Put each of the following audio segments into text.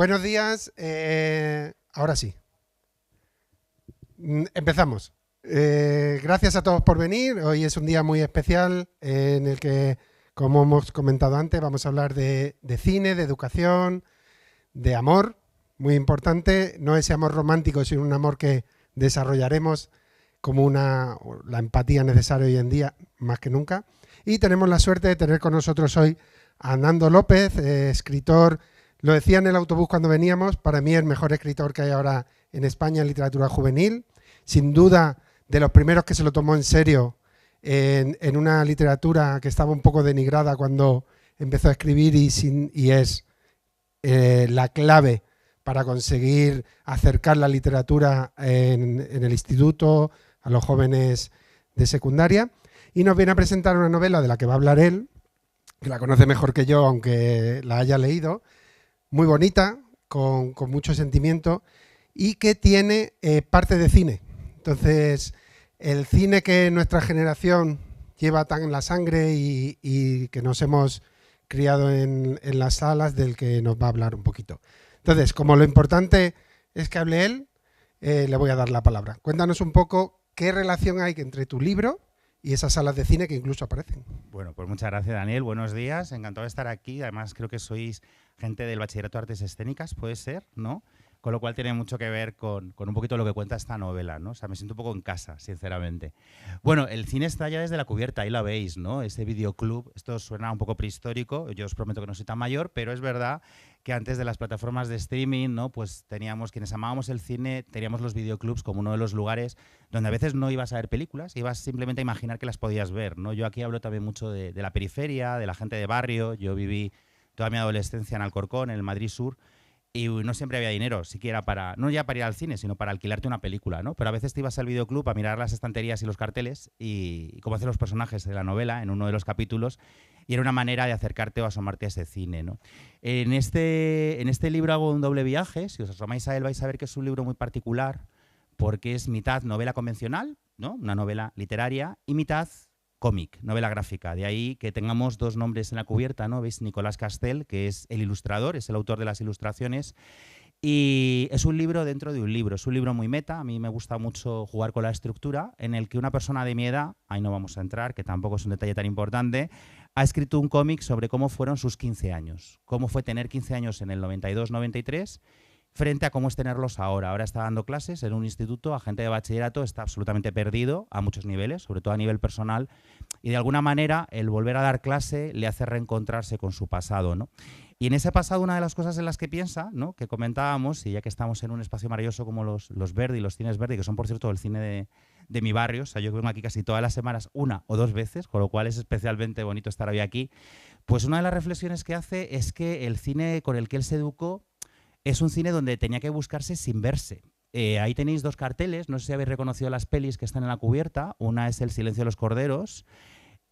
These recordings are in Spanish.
Buenos días. Ahora sí. Empezamos. Gracias a todos por venir. Hoy es un día muy especial en el que, como hemos comentado antes, vamos a hablar de cine, de educación, de amor. Muy importante, no ese amor romántico, sino un amor que desarrollaremos como la empatía necesaria hoy en día, más que nunca. Y tenemos la suerte de tener con nosotros hoy a Nando López, escritor. Lo decía en el autobús cuando veníamos, para mí el mejor escritor que hay ahora en España en literatura juvenil. Sin duda, de los primeros que se lo tomó en serio en una literatura que estaba un poco denigrada cuando empezó a escribir y es la clave para conseguir acercar la literatura en el instituto a los jóvenes de secundaria. Y nos viene a presentar una novela de la que va a hablar él, que la conoce mejor que yo, aunque la haya leído, muy bonita, con mucho sentimiento y que tiene parte de cine. Entonces, el cine que nuestra generación lleva tan en la sangre y que nos hemos criado en las salas, del que nos va a hablar un poquito. Entonces, como lo importante es que hable él, le voy a dar la palabra. Cuéntanos un poco qué relación hay entre tu libro y esas salas de cine que incluso aparecen. Bueno, pues muchas gracias, Daniel. Buenos días. Encantado de estar aquí. Además, creo que sois gente del Bachillerato de Artes Escénicas, puede ser, ¿no? Con lo cual tiene mucho que ver con un poquito lo que cuenta esta novela, ¿no? O sea, me siento un poco en casa, sinceramente. Bueno, el cine está ya desde la cubierta, ahí la veis, ¿no? Ese videoclub, esto suena un poco prehistórico, yo os prometo que no soy tan mayor, pero es verdad que antes de las plataformas de streaming, ¿no? Pues teníamos, quienes amábamos el cine, teníamos los videoclubs como uno de los lugares donde a veces no ibas a ver películas, ibas simplemente a imaginar que las podías ver, ¿no? Yo aquí hablo también mucho de la periferia, de la gente de barrio. Yo viví toda mi adolescencia en Alcorcón, en el Madrid Sur, y no siempre había dinero, siquiera para, no ya para ir al cine, sino para alquilarte una película, ¿no? Pero a veces te ibas al videoclub a mirar las estanterías y los carteles y cómo hacen los personajes de la novela en uno de los capítulos, y era una manera de acercarte o asomarte a ese cine, ¿no? En este libro hago un doble viaje. Si os asomáis a él vais a ver que es un libro muy particular porque es mitad novela convencional, ¿no? Una novela literaria, y mitad cómic, novela gráfica. De ahí que tengamos dos nombres en la cubierta, ¿no? Veis, Nicolás Castel, que es el ilustrador, es el autor de las ilustraciones, y es un libro dentro de un libro. Es un libro muy meta. A mí me gusta mucho jugar con la estructura, en el que una persona de mi edad, ahí no vamos a entrar, que tampoco es un detalle tan importante, ha escrito un cómic sobre cómo fueron sus 15 años. Cómo fue tener 15 años en el 92-93 frente a cómo es tenerlos ahora. Ahora está dando clases en un instituto, a gente de bachillerato, está absolutamente perdido a muchos niveles, sobre todo a nivel personal, y de alguna manera el volver a dar clase le hace reencontrarse con su pasado, ¿no? Y en ese pasado, una de las cosas en las que piensa, ¿no? Que comentábamos, y ya que estamos en un espacio maravilloso como los Verdi, los cines Verdi, que son, por cierto, el cine de mi barrio, o sea, yo vengo aquí casi todas las semanas, una o dos veces, con lo cual es especialmente bonito estar hoy aquí, pues una de las reflexiones que hace es que el cine con el que él se educó es un cine donde tenía que buscarse sin verse. Ahí tenéis dos carteles, no sé si habéis reconocido las pelis que están en la cubierta. Una es El silencio de los corderos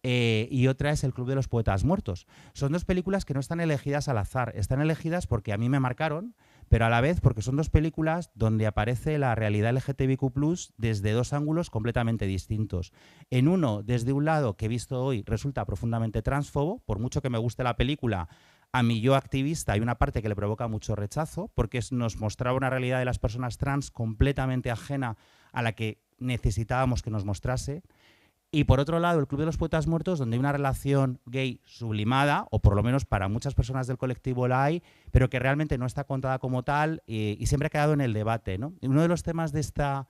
y otra es El club de los poetas muertos. Son dos películas que no están elegidas al azar, están elegidas porque a mí me marcaron, pero a la vez porque son dos películas donde aparece la realidad LGTBIQ+, desde dos ángulos completamente distintos. En uno, desde un lado que he visto hoy resulta profundamente transfobo, por mucho que me guste la película, a mi yo activista hay una parte que le provoca mucho rechazo, porque nos mostraba una realidad de las personas trans completamente ajena a la que necesitábamos que nos mostrase. Y por otro lado, El club de los poetas muertos, donde hay una relación gay sublimada, o por lo menos para muchas personas del colectivo la hay, pero que realmente no está contada como tal y siempre ha quedado en el debate, ¿no? Y uno de los temas de esta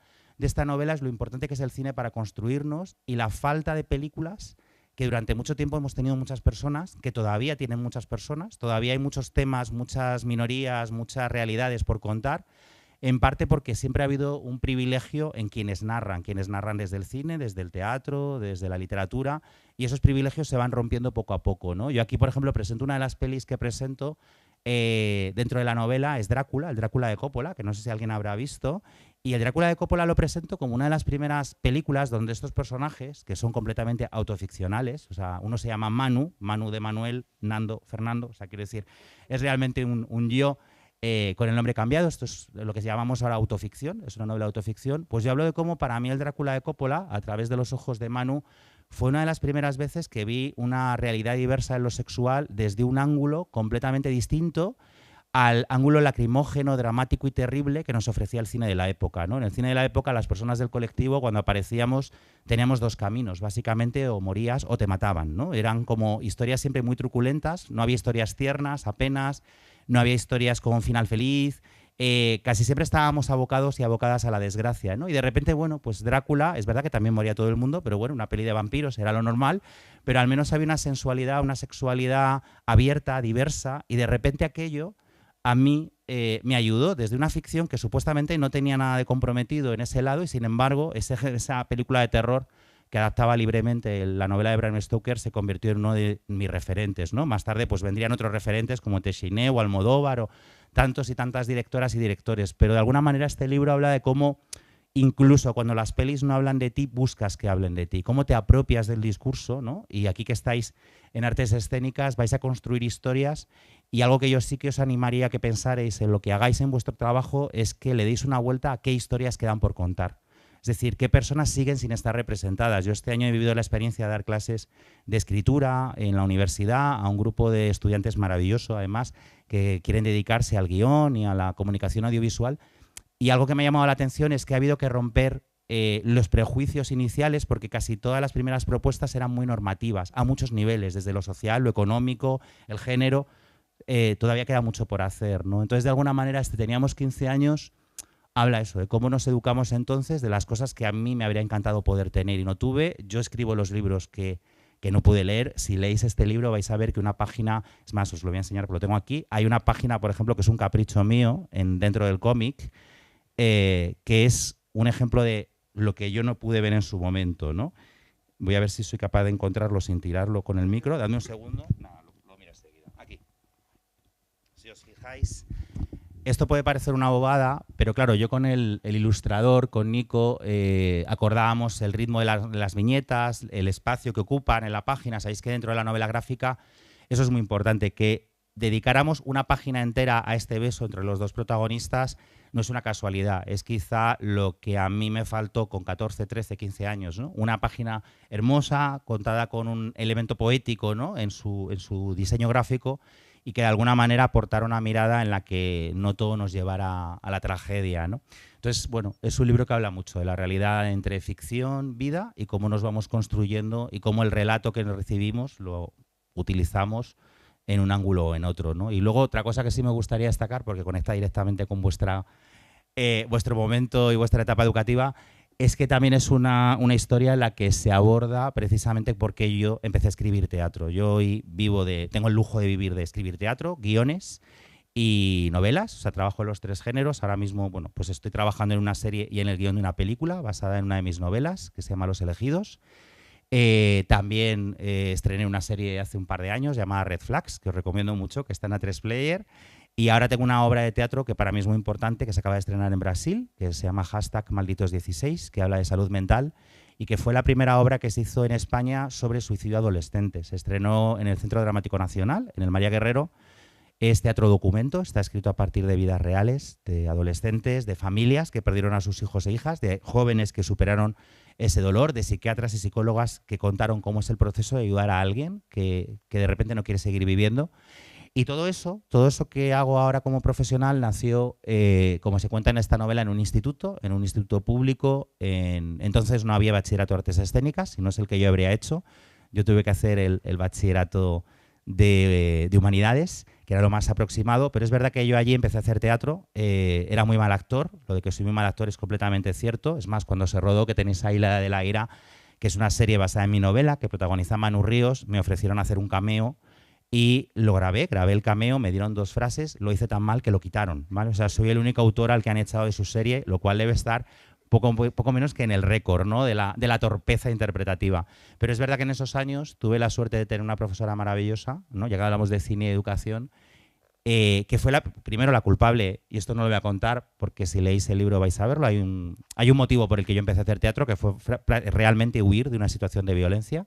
novela es lo importante que es el cine para construirnos y la falta de películas que durante mucho tiempo hemos tenido muchas personas, que todavía tienen muchas personas, todavía hay muchos temas, muchas minorías, muchas realidades por contar, en parte porque siempre ha habido un privilegio en quienes narran desde el cine, desde el teatro, desde la literatura, y esos privilegios se van rompiendo poco a poco, ¿no? Yo aquí, por ejemplo, presento una de las pelis que presento dentro de la novela, es Drácula, el Drácula de Coppola, que no sé si alguien habrá visto, y el Drácula de Coppola lo presento como una de las primeras películas donde estos personajes, que son completamente autoficcionales, o sea, uno se llama Manu, Manu de Manuel, Nando, Fernando, o sea, quiero decir, es realmente un yo con el nombre cambiado. Esto es lo que llamamos ahora autoficción, es una novela de autoficción. Pues yo hablo de cómo para mí el Drácula de Coppola, a través de los ojos de Manu, fue una de las primeras veces que vi una realidad diversa en lo sexual desde un ángulo completamente distinto al ángulo lacrimógeno, dramático y terrible que nos ofrecía el cine de la época, ¿no? En el cine de la época, las personas del colectivo, cuando aparecíamos, teníamos dos caminos, básicamente, o morías o te mataban, ¿no? Eran como historias siempre muy truculentas, no había historias tiernas apenas, no había historias con un final feliz, casi siempre estábamos abocados y abocadas a la desgracia, ¿no? Y de repente, bueno, pues Drácula, es verdad que también moría todo el mundo, pero bueno, una peli de vampiros era lo normal, pero al menos había una sensualidad, una sexualidad abierta, diversa, y de repente aquello a mí me ayudó desde una ficción que supuestamente no tenía nada de comprometido en ese lado y sin embargo esa película de terror que adaptaba libremente la novela de Bram Stoker se convirtió en uno de mis referentes, ¿no? Más tarde pues vendrían otros referentes como Téchiné o Almodóvar o tantos y tantas directoras y directores, pero de alguna manera este libro habla de cómo incluso cuando las pelis no hablan de ti, buscas que hablen de ti, cómo te apropias del discurso, ¿no? Y aquí que estáis en artes escénicas vais a construir historias y algo que yo sí que os animaría a que pensaréis en lo que hagáis en vuestro trabajo es que le deis una vuelta a qué historias quedan por contar. Es decir, qué personas siguen sin estar representadas. Yo este año he vivido la experiencia de dar clases de escritura en la universidad a un grupo de estudiantes maravilloso, además, que quieren dedicarse al guión y a la comunicación audiovisual. Y algo que me ha llamado la atención es que ha habido que romper los prejuicios iniciales porque casi todas las primeras propuestas eran muy normativas, a muchos niveles, desde lo social, lo económico, el género. Todavía queda mucho por hacer, ¿no? Entonces, de alguna manera, teníamos 15 años, habla eso, de cómo nos educamos entonces, de las cosas que a mí me habría encantado poder tener y no tuve. Yo escribo los libros que no pude leer. Si leéis este libro vais a ver que una página, es más, os lo voy a enseñar porque lo tengo aquí, hay una página, por ejemplo, que es un capricho mío dentro del cómic, que es un ejemplo de lo que yo no pude ver en su momento, ¿no? Voy a ver si soy capaz de encontrarlo sin tirarlo con el micro. Dadme un segundo. No, lo miro enseguida. Aquí. Si os fijáis, esto puede parecer una bobada, pero claro, yo con el ilustrador, con Nico, acordábamos el ritmo de las viñetas, el espacio que ocupan en la página. Sabéis que dentro de la novela gráfica eso es muy importante, que dedicáramos una página entera a este beso entre los dos protagonistas no es una casualidad, es quizá lo que a mí me faltó con 14, 13, 15 años, ¿no? Una página hermosa, contada con un elemento poético, ¿no? en su diseño gráfico y que de alguna manera aportara una mirada en la que no todo nos llevara a la tragedia, ¿no? Entonces, bueno, es un libro que habla mucho de la realidad entre ficción, vida y cómo nos vamos construyendo y cómo el relato que recibimos lo utilizamos en un ángulo o en otro, ¿no? Y luego otra cosa que sí me gustaría destacar, porque conecta directamente con vuestro momento y vuestra etapa educativa, es que también es una historia en la que se aborda precisamente porque yo empecé a escribir teatro. Yo hoy tengo el lujo de vivir de escribir teatro, guiones y novelas, o sea, trabajo en los tres géneros. Ahora mismo, bueno, pues estoy trabajando en una serie y en el guión de una película basada en una de mis novelas, que se llama Los Elegidos. También estrené una serie hace un par de años llamada Red Flags, que os recomiendo mucho, que está en A3 Player. Y ahora tengo una obra de teatro que para mí es muy importante, que se acaba de estrenar en Brasil, que se llama #Malditos16, que habla de salud mental y que fue la primera obra que se hizo en España sobre suicidio adolescente. Se estrenó en el Centro Dramático Nacional, en el María Guerrero. Es teatro documento, está escrito a partir de vidas reales, de adolescentes, de familias que perdieron a sus hijos e hijas, de jóvenes que superaron ese dolor, de psiquiatras y psicólogas que contaron cómo es el proceso de ayudar a alguien que de repente no quiere seguir viviendo. Y todo eso que hago ahora como profesional nació, como se cuenta en esta novela, en un instituto público. Entonces no había bachillerato de artes escénicas, sino es el que yo habría hecho. Yo tuve que hacer el bachillerato de humanidades, que era lo más aproximado, pero es verdad que yo allí empecé a hacer teatro, era muy mal actor, lo de que soy muy mal actor es completamente cierto, es más, cuando se rodó, que tenéis ahí La de la Ira, que es una serie basada en mi novela, que protagoniza Manu Ríos, me ofrecieron hacer un cameo y lo grabé el cameo, me dieron 2 frases, lo hice tan mal que lo quitaron, ¿vale? O sea, soy el único autor al que han echado de su serie, lo cual debe estar poco menos que en el récord, ¿no? de la torpeza interpretativa. Pero es verdad que en esos años tuve la suerte de tener una profesora maravillosa, ¿no? Ya que hablamos de cine y educación, que fue primero la culpable, y esto no lo voy a contar porque si leéis el libro vais a verlo, hay un motivo por el que yo empecé a hacer teatro, que fue realmente huir de una situación de violencia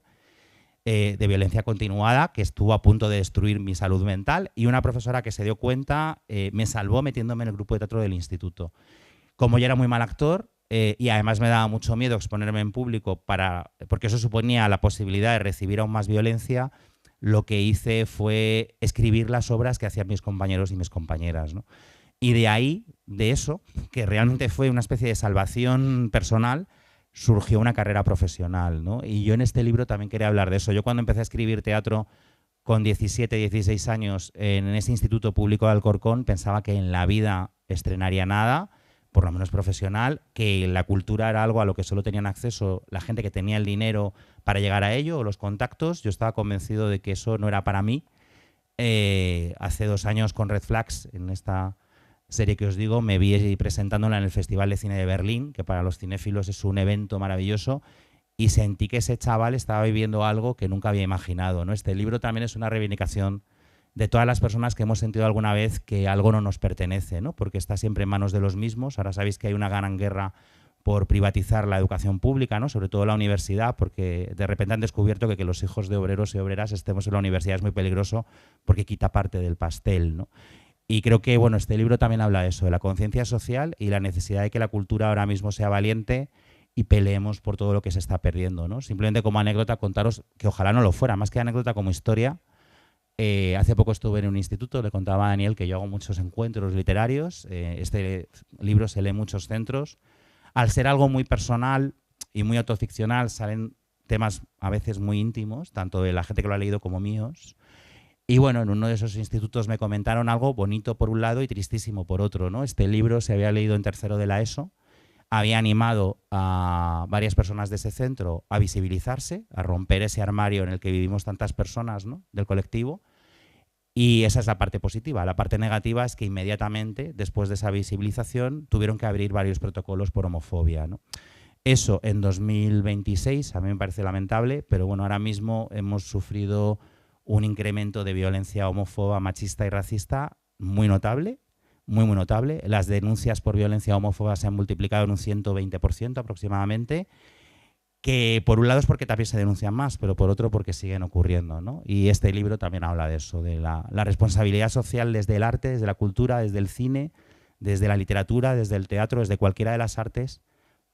continuada, que estuvo a punto de destruir mi salud mental, y una profesora que se dio cuenta me salvó metiéndome en el grupo de teatro del instituto. Como yo era muy mal actor, y además me daba mucho miedo exponerme en público porque eso suponía la posibilidad de recibir aún más violencia, lo que hice fue escribir las obras que hacían mis compañeros y mis compañeras, ¿no? Y de ahí, de eso, que realmente fue una especie de salvación personal, surgió una carrera profesional, ¿no? Y yo en este libro también quería hablar de eso. Yo cuando empecé a escribir teatro con 17, 16 años en ese Instituto Público de Alcorcón, pensaba que en la vida estrenaría nada, por lo menos profesional, que la cultura era algo a lo que solo tenían acceso la gente que tenía el dinero para llegar a ello, o los contactos. Yo estaba convencido de que eso no era para mí. Hace 2 años con Red Flags, en esta serie que os digo, me vi presentándola en el Festival de Cine de Berlín, que para los cinéfilos es un evento maravilloso, y sentí que ese chaval estaba viviendo algo que nunca había imaginado, ¿no? Este libro también es una reivindicación de todas las personas que hemos sentido alguna vez que algo no nos pertenece, ¿no? Porque está siempre en manos de los mismos. Ahora sabéis que hay una gran guerra por privatizar la educación pública, ¿no? Sobre todo la universidad, porque de repente han descubierto que los hijos de obreros y obreras estemos en la universidad es muy peligroso porque quita parte del pastel, ¿no? Y creo que bueno, este libro también habla de eso, de la conciencia social y la necesidad de que la cultura ahora mismo sea valiente y peleemos por todo lo que se está perdiendo, ¿no? Simplemente como anécdota contaros, que ojalá no lo fuera, más que anécdota como historia. Hace poco estuve en un instituto, le contaba a Daniel que yo hago muchos encuentros literarios, este libro se lee en muchos centros. Al ser algo muy personal y muy autoficcional, salen temas a veces muy íntimos, tanto de la gente que lo ha leído como míos. Y bueno, en uno de esos institutos me comentaron algo bonito por un lado y tristísimo por otro, ¿no? Este libro se había leído en tercero de la ESO, había animado a varias personas de ese centro a visibilizarse, a romper ese armario en el que vivimos tantas personas, ¿no? Del colectivo. Y esa es la parte positiva. La parte negativa es que inmediatamente, después de esa visibilización, tuvieron que abrir varios protocolos por homofobia, ¿no? Eso en 2026 a mí me parece lamentable, pero bueno, ahora mismo hemos sufrido un incremento de violencia homófoba, machista y racista muy notable, muy notable. Las denuncias por violencia homófoba se han multiplicado en un 120% aproximadamente, que por un lado es porque también se denuncian más, pero por otro porque siguen ocurriendo, ¿no? Y este libro también habla de eso, de la responsabilidad social desde el arte, desde la cultura, desde el cine, desde la literatura, desde el teatro, desde cualquiera de las artes,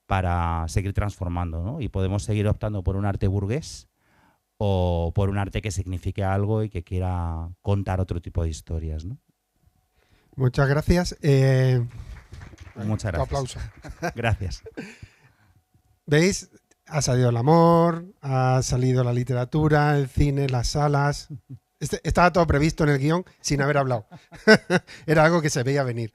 para seguir transformando, ¿no? Y podemos seguir optando por un arte burgués o por un arte que signifique algo y que quiera contar otro tipo de historias, ¿no? Muchas gracias. Muchas gracias. Aplauso. Gracias. ¿Veis? Ha salido el amor, ha salido la literatura, el cine, las salas. Estaba todo previsto en el guión sin haber hablado. Era algo que se veía venir.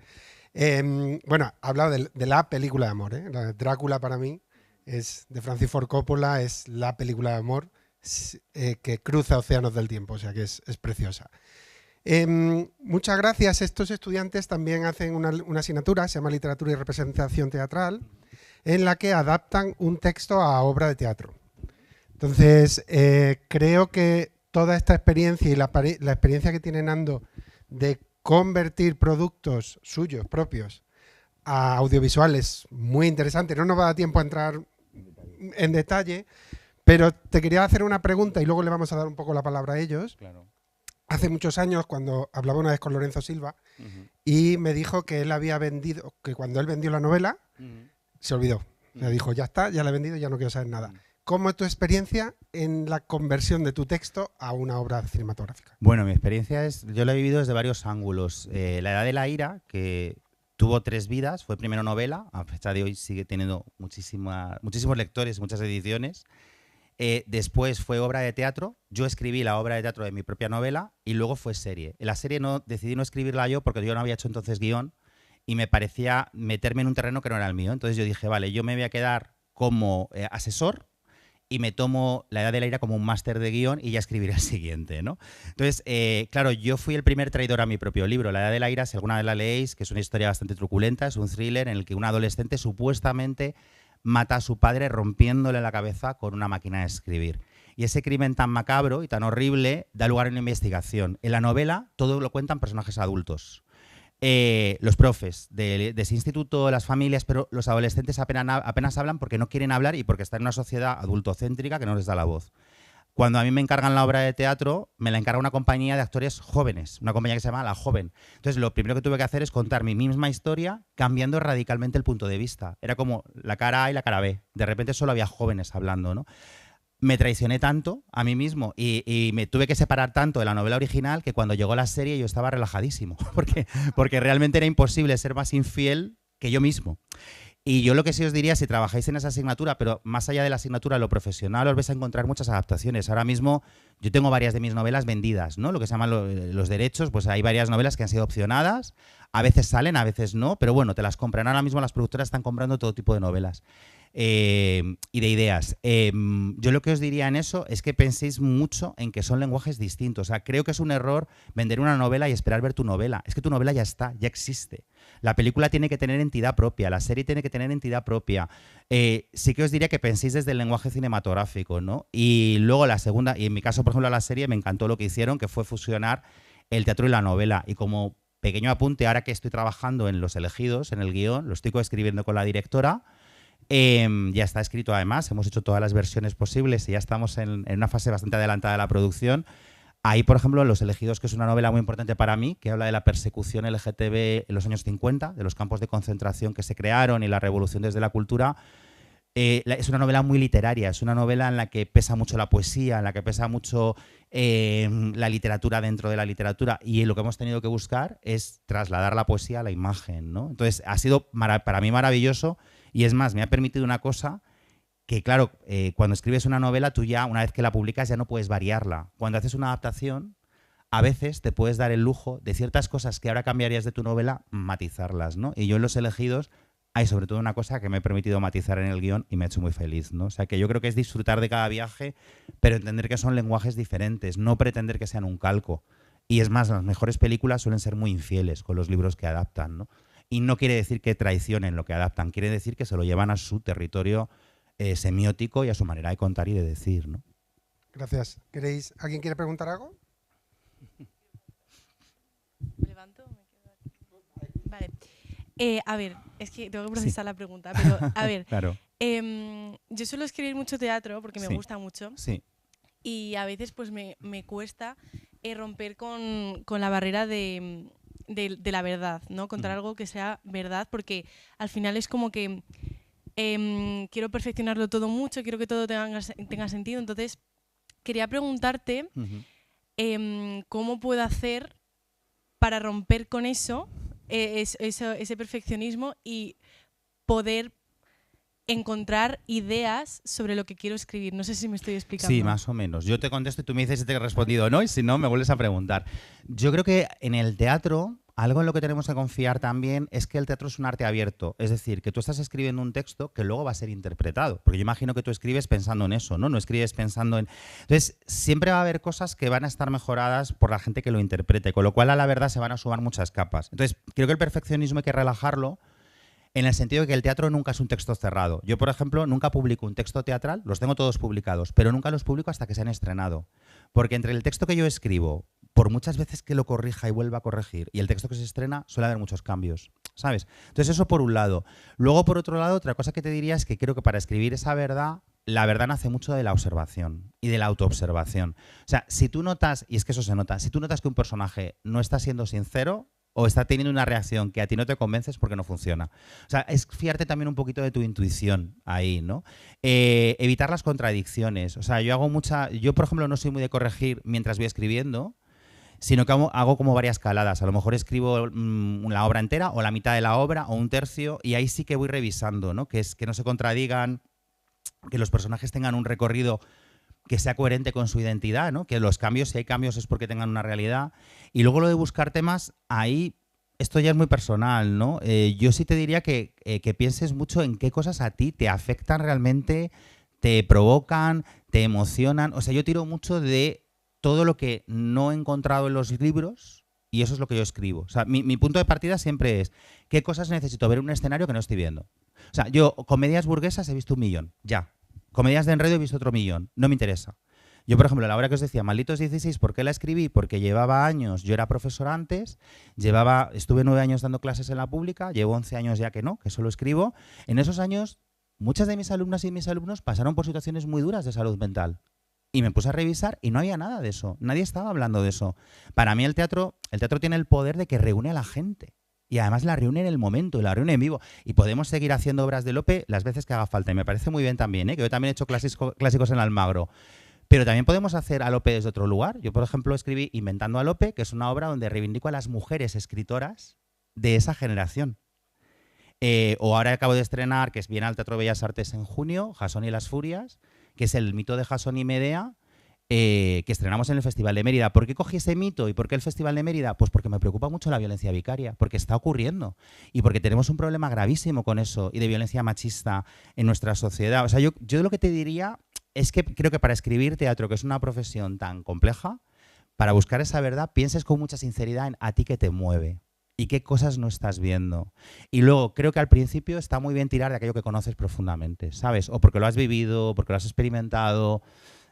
Bueno, ha hablado de la película de amor, ¿eh? Drácula para mí es de Francis Ford Coppola, es la película de amor que cruza océanos del tiempo, o sea que es preciosa. Muchas gracias. Estos estudiantes también hacen una asignatura, se llama Literatura y Representación Teatral, en la que adaptan un texto a obra de teatro. Entonces, creo que toda esta experiencia y la experiencia que tiene Nando de convertir productos suyos, propios, a audiovisuales, muy interesante. No nos va a dar tiempo a entrar en detalle, pero te quería hacer una pregunta y luego le vamos a dar un poco la palabra a ellos. Claro. Hace muchos años, cuando hablaba una vez con Lorenzo Silva, y me dijo que él había vendido, que cuando él vendió la novela, se olvidó. Le dijo, ya está, ya la he vendido, ya no quiero saber nada. ¿Cómo es tu experiencia en la conversión de tu texto a una obra cinematográfica? Bueno, mi experiencia yo la he vivido desde varios ángulos. La Edad de la Ira, que tuvo 3 vidas, fue primero novela, a fecha de hoy sigue teniendo muchísimos lectores, muchas ediciones. Después fue obra de teatro, yo escribí la obra de teatro de mi propia novela y luego fue serie. En la serie decidí no escribirla yo porque yo no había hecho entonces guión y me parecía meterme en un terreno que no era el mío. Entonces yo dije, vale, yo me voy a quedar como asesor y me tomo La Edad de la Ira como un máster de guión y ya escribiré el siguiente, ¿no? Entonces, claro, yo fui el primer traidor a mi propio libro. La Edad de la Ira, si alguna vez la leéis, que es una historia bastante truculenta, es un thriller en el que un adolescente supuestamente mata a su padre rompiéndole la cabeza con una máquina de escribir. Y ese crimen tan macabro y tan horrible da lugar a una investigación. En la novela todo lo cuentan personajes adultos. Los profes de ese instituto, las familias, pero los adolescentes apenas hablan porque no quieren hablar y porque están en una sociedad adultocéntrica que no les da la voz. Cuando a mí me encargan la obra de teatro, me la encarga una compañía de actores jóvenes, una compañía que se llama La Joven. Entonces, lo primero que tuve que hacer es contar mi misma historia cambiando radicalmente el punto de vista. Era como la cara A y la cara B. De repente solo había jóvenes hablando, ¿no? me traicioné tanto a mí mismo y me tuve que separar tanto de la novela original que cuando llegó la serie yo estaba relajadísimo, porque realmente era imposible ser más infiel que yo mismo. Y yo lo que sí os diría, si trabajáis en esa asignatura, pero más allá de la asignatura, lo profesional, os vais a encontrar muchas adaptaciones. Ahora mismo yo tengo varias de mis novelas vendidas, ¿no? Lo que se llaman los derechos, pues hay varias novelas que han sido opcionadas, a veces salen, a veces no, pero bueno, te las compran. Ahora mismo las productoras están comprando todo tipo de novelas. Y de ideas. Yo lo que os diría en eso es que penséis mucho en que son lenguajes distintos. O sea, creo que es un error vender una novela y esperar ver tu novela. Es que tu novela ya está, ya existe. La película tiene que tener entidad propia, la serie tiene que tener entidad propia. Sí que os diría que penséis desde el lenguaje cinematográfico, ¿no? Y luego la segunda, y en mi caso, por ejemplo, la serie me encantó lo que hicieron, que fue fusionar el teatro y la novela. Y como pequeño apunte, ahora que estoy trabajando en Los Elegidos, en el guión, lo estoy coescribiendo con la directora. Ya está escrito además, hemos hecho todas las versiones posibles y ya estamos en una fase bastante adelantada de la producción. Ahí, por ejemplo, Los Elegidos, que es una novela muy importante para mí, que habla de la persecución LGTB en los años 50, de los campos de concentración que se crearon y la revolución desde la cultura. Es una novela muy literaria, es una novela en la que pesa mucho la poesía, en la que pesa mucho la literatura dentro de la literatura, y lo que hemos tenido que buscar es trasladar la poesía a la imagen, ¿no? Entonces, ha sido para mí maravilloso. Y es más, me ha permitido una cosa que, claro, cuando escribes una novela, tú ya, una vez que la publicas, ya no puedes variarla. Cuando haces una adaptación, a veces te puedes dar el lujo de ciertas cosas que ahora cambiarías de tu novela, matizarlas, ¿no? Y yo en Los Elegidos hay sobre todo una cosa que me ha permitido matizar en el guión y me ha hecho muy feliz, ¿no? O sea, que yo creo que es disfrutar de cada viaje, pero entender que son lenguajes diferentes, no pretender que sean un calco. Y es más, las mejores películas suelen ser muy infieles con los libros que adaptan, ¿no? Y no quiere decir que traicionen lo que adaptan, quiere decir que se lo llevan a su territorio semiótico y a su manera de contar y de decir, ¿no? Gracias. ¿Alguien quiere preguntar algo? ¿Me levanto o me quedo aquí? Vale. A ver, es que tengo que procesar la pregunta, pero a ver. Claro. Yo suelo escribir mucho teatro porque me gusta mucho. Sí. Y a veces pues me cuesta romper con la barrera de la verdad, ¿no? Contar algo que sea verdad, porque al final es como que quiero perfeccionarlo todo mucho, quiero que todo tenga sentido. Entonces, quería preguntarte cómo puedo hacer para romper con eso, ese perfeccionismo, y poder encontrar ideas sobre lo que quiero escribir. No sé si me estoy explicando. Sí, más o menos. Yo te contesto y tú me dices si te he respondido o no, y si no, me vuelves a preguntar. Yo creo que en el teatro, algo en lo que tenemos que confiar también es que el teatro es un arte abierto. Es decir, que tú estás escribiendo un texto que luego va a ser interpretado. Porque yo imagino que tú escribes pensando en eso, ¿no? No escribes pensando en... Entonces, siempre va a haber cosas que van a estar mejoradas por la gente que lo interprete, con lo cual a la verdad se van a sumar muchas capas. Entonces, creo que el perfeccionismo hay que relajarlo, en el sentido de que el teatro nunca es un texto cerrado. Yo, por ejemplo, nunca publico un texto teatral, los tengo todos publicados, pero nunca los publico hasta que se han estrenado. Porque entre el texto que yo escribo, por muchas veces que lo corrija y vuelva a corregir, y el texto que se estrena, suele haber muchos cambios, ¿sabes? Entonces eso por un lado. Luego, por otro lado, otra cosa que te diría es que creo que para escribir esa verdad, la verdad nace mucho de la observación y de la autoobservación. O sea, si tú notas, y es que eso se nota, si tú notas que un personaje no está siendo sincero, o está teniendo una reacción que a ti no te convences, porque no funciona. O sea, es fiarte también un poquito de tu intuición ahí, ¿no? Evitar las contradicciones. O sea, yo, por ejemplo, no soy muy de corregir mientras voy escribiendo, sino que hago como varias caladas. A lo mejor escribo la obra entera, o la mitad de la obra, o un tercio, y ahí sí que voy revisando, ¿no? Que no se contradigan, que los personajes tengan un recorrido que sea coherente con su identidad, ¿no? Que los cambios, si hay cambios, es porque tengan una realidad. Y luego lo de buscar temas, ahí esto ya es muy personal, ¿no? Yo sí te diría que pienses mucho en qué cosas a ti te afectan realmente, te provocan, te emocionan. O sea, yo tiro mucho de todo lo que no he encontrado en los libros, y eso es lo que yo escribo. O sea, mi punto de partida siempre es qué cosas necesito ver en un escenario que no estoy viendo. O sea, yo comedias burguesas he visto 1 millón, ya. Comedias de enredo he visto otro 1 millón, no me interesa. Yo, por ejemplo, la obra que os decía, Malditos 16, ¿por qué la escribí? Porque llevaba años, yo era profesor antes, estuve 9 años dando clases en la pública, llevo 11 años ya que no, que solo escribo. En esos años, muchas de mis alumnas y mis alumnos pasaron por situaciones muy duras de salud mental. Y me puse a revisar y no había nada de eso, nadie estaba hablando de eso. Para mí el teatro tiene el poder de que reúne a la gente. Y además la reúne en el momento, la reúne en vivo. Y podemos seguir haciendo obras de Lope las veces que haga falta. Y me parece muy bien también, que yo también he hecho clásicos en Almagro. Pero también podemos hacer a Lope desde otro lugar. Yo, por ejemplo, escribí Inventando a Lope, que es una obra donde reivindico a las mujeres escritoras de esa generación. O ahora acabo de estrenar, que viene al Teatro Bellas Artes en junio, Jasón y las Furias, que es el mito de Jasón y Medea, que estrenamos en el Festival de Mérida. ¿Por qué cogí ese mito y por qué el Festival de Mérida? Pues porque me preocupa mucho la violencia vicaria, porque está ocurriendo y porque tenemos un problema gravísimo con eso y de violencia machista en nuestra sociedad. O sea, yo lo que te diría es que creo que para escribir teatro, que es una profesión tan compleja, para buscar esa verdad, pienses con mucha sinceridad en a ti que te mueve y qué cosas no estás viendo. Y luego, creo que al principio está muy bien tirar de aquello que conoces profundamente, ¿sabes? O porque lo has vivido, o porque lo has experimentado.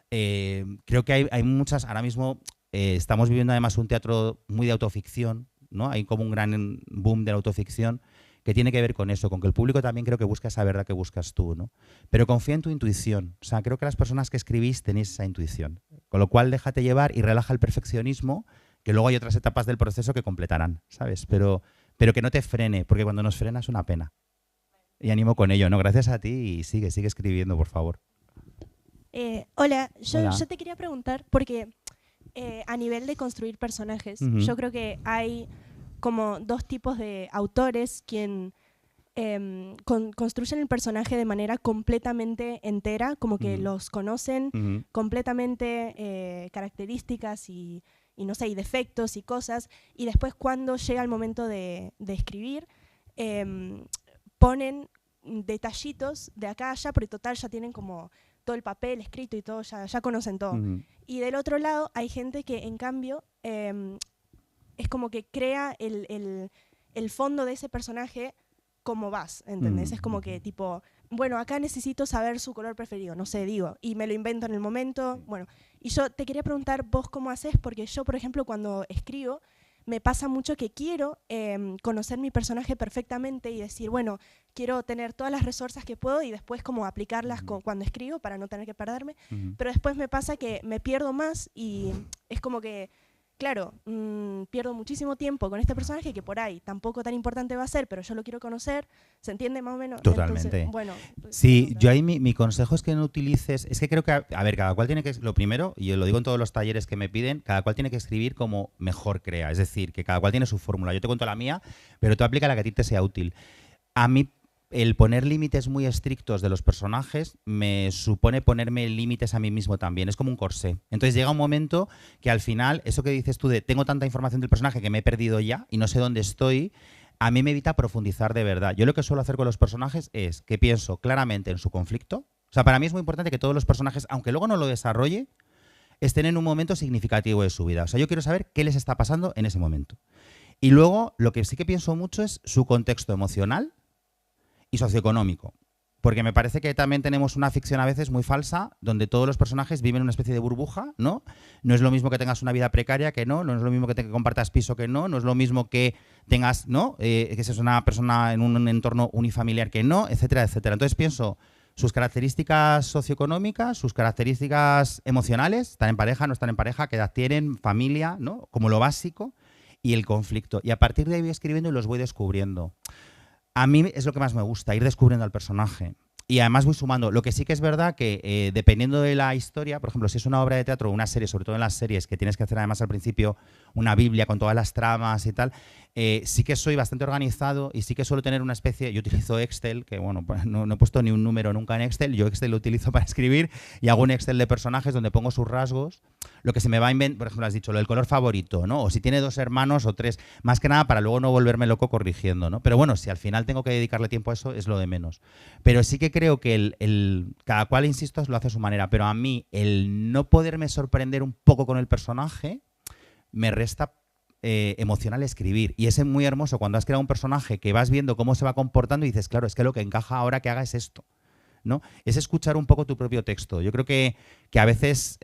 Creo que hay muchas, ahora mismo estamos viviendo además un teatro muy de autoficción, ¿no? Hay como un gran boom de la autoficción que tiene que ver con eso, con que el público también creo que busca esa verdad que buscas tú, ¿no? Pero confía en tu intuición. O sea, creo que las personas que escribís tenéis esa intuición. Con lo cual, déjate llevar y relaja el perfeccionismo, que luego hay otras etapas del proceso que completarán, ¿sabes? Pero que no te frene, porque cuando nos frena es una pena. Y animo con ello, ¿no? Gracias a ti y sigue escribiendo, por favor. Hola, yo Hola. te quería preguntar, porque a nivel de construir personajes, yo creo que hay como dos tipos de autores quien construyen el personaje de manera completamente entera, como que los conocen completamente, características y no sé, y defectos y cosas, y después cuando llega el momento de escribir, ponen detallitos de acá a allá, porque total ya tienen como todo el papel escrito y todo, ya conocen todo. Y del otro lado hay gente que en cambio es como que crea el fondo de ese personaje como vas, ¿entendés? Es como que tipo, bueno, acá necesito saber su color preferido, no sé, digo, y me lo invento en el momento, bueno. Y yo te quería preguntar vos cómo haces, porque yo, por ejemplo, cuando escribo, me pasa mucho que quiero conocer mi personaje perfectamente y decir, bueno, quiero tener todas las resources que puedo y después como aplicarlas cuando escribo para no tener que perderme, pero después me pasa que me pierdo más y es como que, claro, pierdo muchísimo tiempo con este personaje que por ahí tampoco tan importante va a ser, pero yo lo quiero conocer, ¿se entiende más o menos? Totalmente. Entonces, bueno, sí, yo ahí mi consejo es que no utilices, es que creo que, a ver, cada cual tiene que, lo primero, y yo lo digo en todos los talleres que me piden, cada cual tiene que escribir como mejor crea, es decir, que cada cual tiene su fórmula. Yo te cuento la mía, pero tú aplica la que a ti te sea útil. A mí, el poner límites muy estrictos de los personajes me supone ponerme límites a mí mismo también. Es como un corsé. Entonces llega un momento que al final, eso que dices tú de tengo tanta información del personaje que me he perdido ya y no sé dónde estoy, a mí me evita profundizar de verdad. Yo lo que suelo hacer con los personajes es que pienso claramente en su conflicto. O sea, para mí es muy importante que todos los personajes, aunque luego no lo desarrolle, estén en un momento significativo de su vida. O sea, yo quiero saber qué les está pasando en ese momento. Y luego, lo que sí que pienso mucho es su contexto emocional y socioeconómico, porque me parece que también tenemos una ficción a veces muy falsa, donde todos los personajes viven en una especie de burbuja, ¿no? No es lo mismo que tengas una vida precaria que no es lo mismo que compartas piso que no es lo mismo que tengas, ¿no? Que seas una persona en un entorno unifamiliar que no, etcétera, etcétera. Entonces pienso sus características socioeconómicas, sus características emocionales, están en pareja, no están en pareja, qué edad tienen, familia, ¿no? Como lo básico, y el conflicto. Y a partir de ahí voy escribiendo y los voy descubriendo. A mí es lo que más me gusta, ir descubriendo al personaje. Y además voy sumando. Lo que sí que es verdad que dependiendo de la historia, por ejemplo, si es una obra de teatro o una serie, sobre todo en las series, que tienes que hacer además al principio una biblia con todas las tramas y tal, sí que soy bastante organizado y sí que suelo tener una especie, yo utilizo Excel, que bueno, no he puesto ni un número nunca en Excel, yo Excel lo utilizo para escribir y hago un Excel de personajes donde pongo sus rasgos, lo que se me va a inventar, por ejemplo, has dicho, lo del color favorito, ¿no? O si tiene 2 hermanos o 3, más que nada para luego no volverme loco corrigiendo, ¿no? Pero bueno, si al final tengo que dedicarle tiempo a eso, es lo de menos. Pero sí que creo que cada cual, insisto, lo hace a su manera, pero a mí el no poderme sorprender un poco con el personaje me resta emocional escribir. Y es muy hermoso cuando has creado un personaje que vas viendo cómo se va comportando y dices, claro, es que lo que encaja ahora que haga es esto, ¿no? Es escuchar un poco tu propio texto. Yo creo que a veces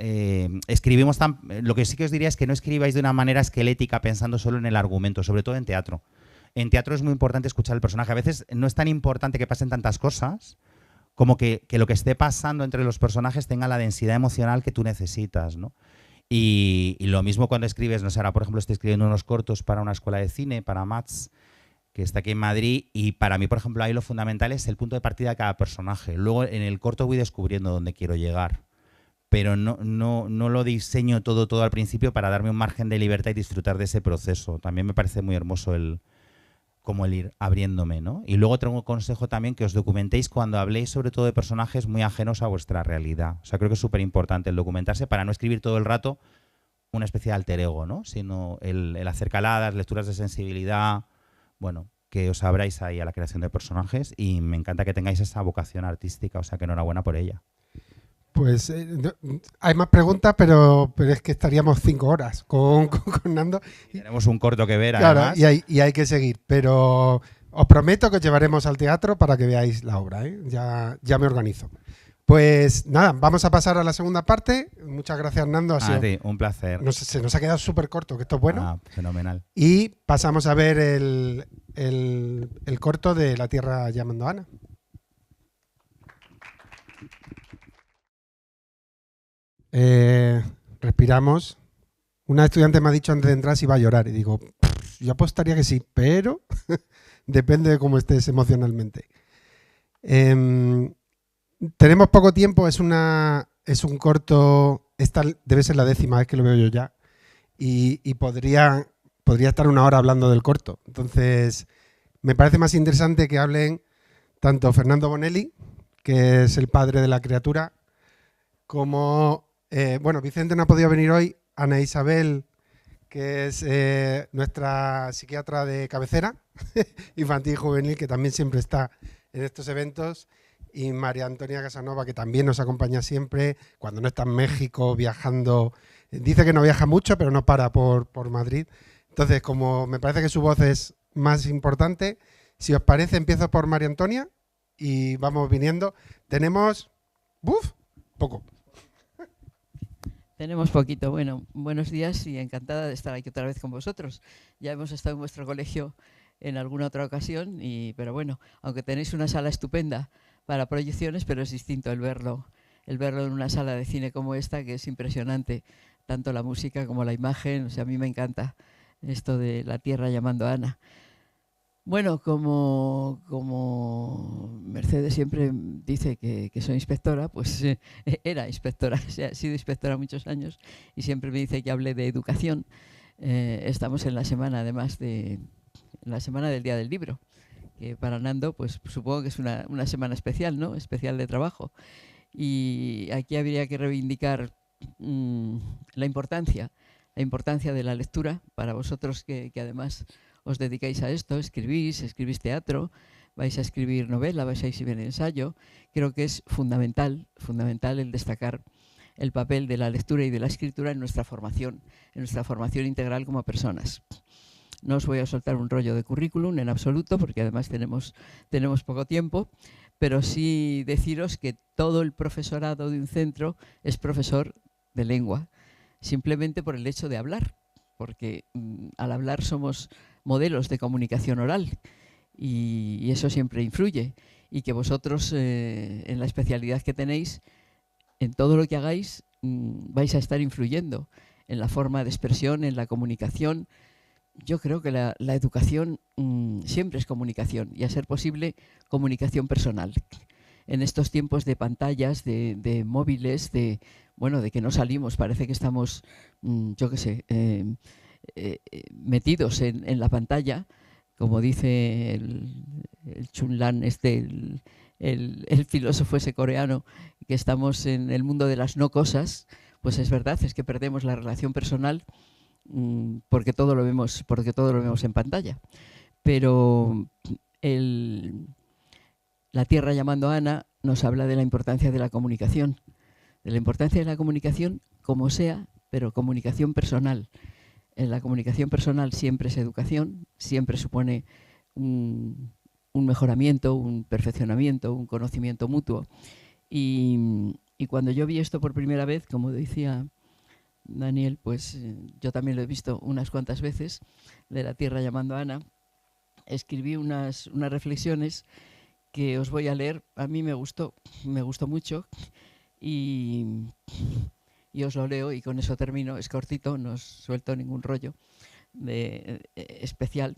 escribimos lo que sí que os diría es que no escribáis de una manera esquelética pensando solo en el argumento, sobre todo en teatro. En teatro es muy importante escuchar el personaje. A veces no es tan importante que pasen tantas cosas como que lo que esté pasando entre los personajes tenga la densidad emocional que tú necesitas, ¿no? Y lo mismo cuando escribes, no sé, ahora por ejemplo estoy escribiendo unos cortos para una escuela de cine, para MATS, que está aquí en Madrid, y para mí, por ejemplo, ahí lo fundamental es el punto de partida de cada personaje. Luego en el corto voy descubriendo dónde quiero llegar, pero no lo diseño todo al principio para darme un margen de libertad y disfrutar de ese proceso. También me parece muy hermoso como el ir abriéndome, ¿no? Y luego tengo un consejo también, que os documentéis cuando habléis sobre todo de personajes muy ajenos a vuestra realidad. O sea, creo que es súper importante el documentarse para no escribir todo el rato una especie de alter ego, ¿no? Sino el hacer caladas, lecturas de sensibilidad, bueno, que os abráis ahí a la creación de personajes, y me encanta que tengáis esa vocación artística, o sea, que enhorabuena por ella. Pues hay más preguntas, pero es que estaríamos 5 horas con Nando. Tenemos un corto que ver, claro, además. Y hay que seguir, pero os prometo que os llevaremos al teatro para que veáis la obra, ¿eh? Ya me organizo. Pues nada, vamos a pasar a la segunda parte. Muchas gracias, Nando. Sí, un placer. Se nos ha quedado súper corto, que esto es bueno. Fenomenal. Y pasamos a ver el corto de La Tierra llamando a Ana. Respiramos. Una estudiante me ha dicho antes de entrar si va a llorar, y digo, yo apostaría que sí, pero depende de cómo estés emocionalmente. Tenemos poco tiempo, es un corto, esta debe ser la 10ª vez que lo veo yo ya, y podría estar 1 hora hablando del corto. Entonces, me parece más interesante que hablen tanto Fernando Bonelli, que es el padre de la criatura, como, Vicente no ha podido venir hoy, Ana Isabel, que es nuestra psiquiatra de cabecera, infantil y juvenil, que también siempre está en estos eventos, y María Antonia Casanova, que también nos acompaña siempre, cuando no está en México viajando. Dice que no viaja mucho, pero no para por Madrid. Entonces, como me parece que su voz es más importante, si os parece, empiezo por María Antonia y vamos viniendo. Tenemos... poco. Tenemos poquito. Bueno, buenos días y encantada de estar aquí otra vez con vosotros. Ya hemos estado en vuestro colegio en alguna otra ocasión, pero bueno, aunque tenéis una sala estupenda para proyecciones, pero es distinto el verlo en una sala de cine como esta, que es impresionante, tanto la música como la imagen. O sea, a mí me encanta esto de La Tierra llamando a Ana. Bueno, como Mercedes siempre dice que soy inspectora, pues era inspectora, o sea, he sido inspectora muchos años, y siempre me dice que hable de educación. Estamos en la semana, además la semana del Día del Libro, que para Nando, pues supongo que es una semana especial, ¿no? Especial de trabajo. Y aquí habría que reivindicar la importancia de la lectura para vosotros que además os dedicáis a esto, escribís teatro, vais a escribir novela, vais a escribir ensayo. Creo que es fundamental el destacar el papel de la lectura y de la escritura en nuestra formación integral como personas. No os voy a soltar un rollo de currículum en absoluto, porque además tenemos poco tiempo, pero sí deciros que todo el profesorado de un centro es profesor de lengua, simplemente por el hecho de hablar, porque al hablar somos modelos de comunicación oral, y eso siempre influye, y que vosotros en la especialidad que tenéis, en todo lo que hagáis, vais a estar influyendo en la forma de expresión, en la comunicación. Yo creo que la educación siempre es comunicación, y a ser posible comunicación personal. En estos tiempos de pantallas, de móviles, de que no salimos, parece que estamos, metidos en la pantalla, como dice el Chun-Lan, el filósofo ese coreano, que estamos en el mundo de las no cosas. Pues es verdad, es que perdemos la relación personal porque todo lo vemos en pantalla. Pero La Tierra llamando a Ana nos habla de la importancia de la comunicación, como sea, pero comunicación personal. La comunicación personal siempre es educación, siempre supone un mejoramiento, un perfeccionamiento, un conocimiento mutuo. Y cuando yo vi esto por primera vez, como decía Daniel, pues yo también lo he visto unas cuantas veces, de La Tierra llamando a Ana. Escribí unas reflexiones que os voy a leer. A mí me gustó mucho, y os lo leo, y con eso termino. Es cortito, no os suelto ningún rollo especial.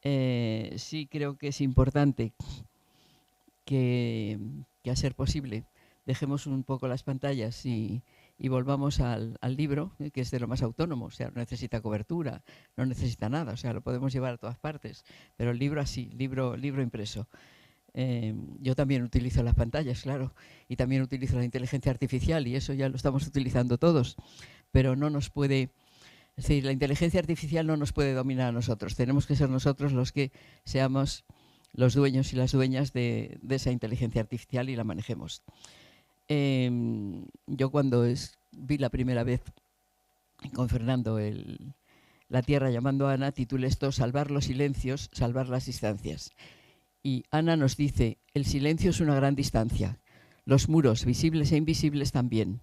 Sí creo que es importante que a ser posible dejemos un poco las pantallas y volvamos al libro, que es de lo más autónomo, o sea, no necesita cobertura, no necesita nada, o sea, lo podemos llevar a todas partes, pero el libro así, libro impreso. Yo también utilizo las pantallas, claro, y también utilizo la inteligencia artificial, y eso ya lo estamos utilizando todos, pero no nos puede, es decir, la inteligencia artificial no nos puede dominar a nosotros, tenemos que ser nosotros los que seamos los dueños y las dueñas de esa inteligencia artificial y la manejemos. Yo cuando vi la primera vez con Fernando La Tierra llamando a Ana, titulé esto Salvar los silencios, salvar las distancias. Y Ana nos dice, el silencio es una gran distancia, los muros, visibles e invisibles también.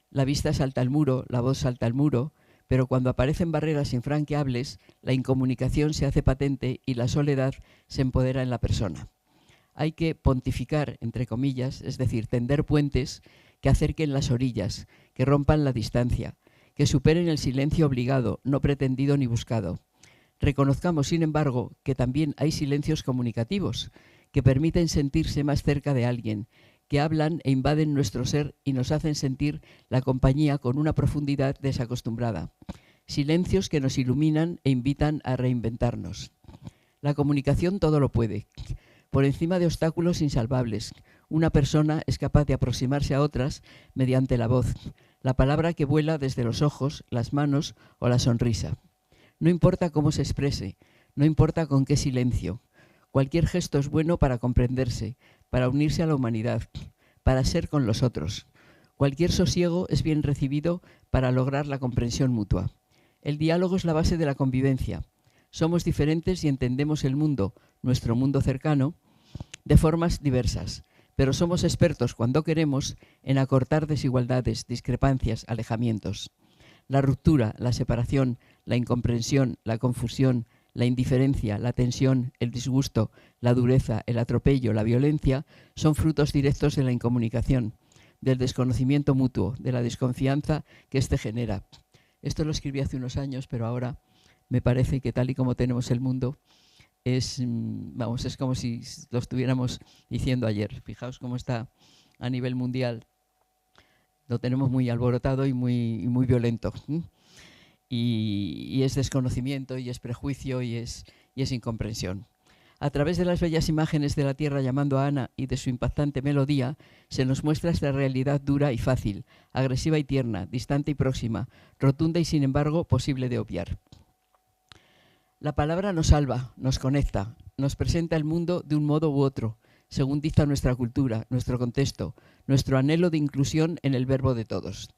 La vista salta el muro, la voz salta el muro, pero cuando aparecen barreras infranqueables, la incomunicación se hace patente y la soledad se empodera en la persona. Hay que pontificar, entre comillas, es decir, tender puentes que acerquen las orillas, que rompan la distancia, que superen el silencio obligado, no pretendido ni buscado. Reconozcamos, sin embargo, que también hay silencios comunicativos, que permiten sentirse más cerca de alguien, que hablan e invaden nuestro ser y nos hacen sentir la compañía con una profundidad desacostumbrada. Silencios que nos iluminan e invitan a reinventarnos. La comunicación todo lo puede. Por encima de obstáculos insalvables, una persona es capaz de aproximarse a otras mediante la voz, la palabra que vuela desde los ojos, las manos o la sonrisa. No importa cómo se exprese, no importa con qué silencio. Cualquier gesto es bueno para comprenderse, para unirse a la humanidad, para ser con los otros. Cualquier sosiego es bien recibido para lograr la comprensión mutua. El diálogo es la base de la convivencia. Somos diferentes y entendemos el mundo, nuestro mundo cercano, de formas diversas, pero somos expertos cuando queremos en acortar desigualdades, discrepancias, alejamientos. La ruptura, la separación, la incomprensión, la confusión, la indiferencia, la tensión, el disgusto, la dureza, el atropello, la violencia son frutos directos de la incomunicación, del desconocimiento mutuo, de la desconfianza que éste genera. Esto lo escribí hace unos años, pero ahora me parece que tal y como tenemos el mundo, es como si lo estuviéramos diciendo ayer. Fijaos cómo está a nivel mundial. Lo tenemos muy alborotado y muy violento. Y es desconocimiento, y es prejuicio, y es incomprensión. A través de las bellas imágenes de la Tierra llamando a Ana y de su impactante melodía, se nos muestra esta realidad dura y fácil, agresiva y tierna, distante y próxima, rotunda y sin embargo posible de obviar. La palabra nos salva, nos conecta, nos presenta el mundo de un modo u otro, según dicta nuestra cultura, nuestro contexto, nuestro anhelo de inclusión en el verbo de todos.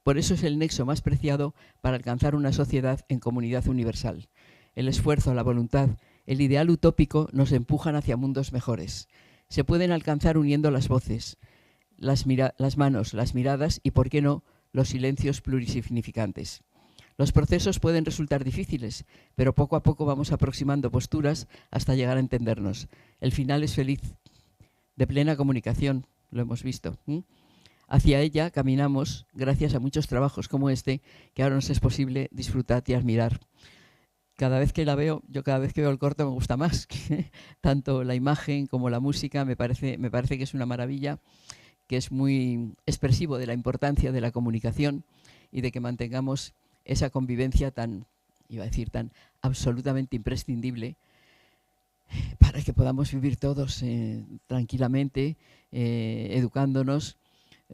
Por eso es el nexo más preciado para alcanzar una sociedad en comunidad universal. El esfuerzo, la voluntad, el ideal utópico nos empujan hacia mundos mejores. Se pueden alcanzar uniendo las voces, las manos, las miradas y, por qué no, los silencios plurisignificantes. Los procesos pueden resultar difíciles, pero poco a poco vamos aproximando posturas hasta llegar a entendernos. El final es feliz, de plena comunicación, lo hemos visto. Hacia ella caminamos gracias a muchos trabajos como este, que ahora nos es posible disfrutar y admirar. Cada vez que la veo, cada vez que veo el corto me gusta más. Tanto la imagen como la música me parece que es una maravilla, que es muy expresivo de la importancia de la comunicación y de que mantengamos esa convivencia tan absolutamente imprescindible para que podamos vivir todos tranquilamente, educándonos,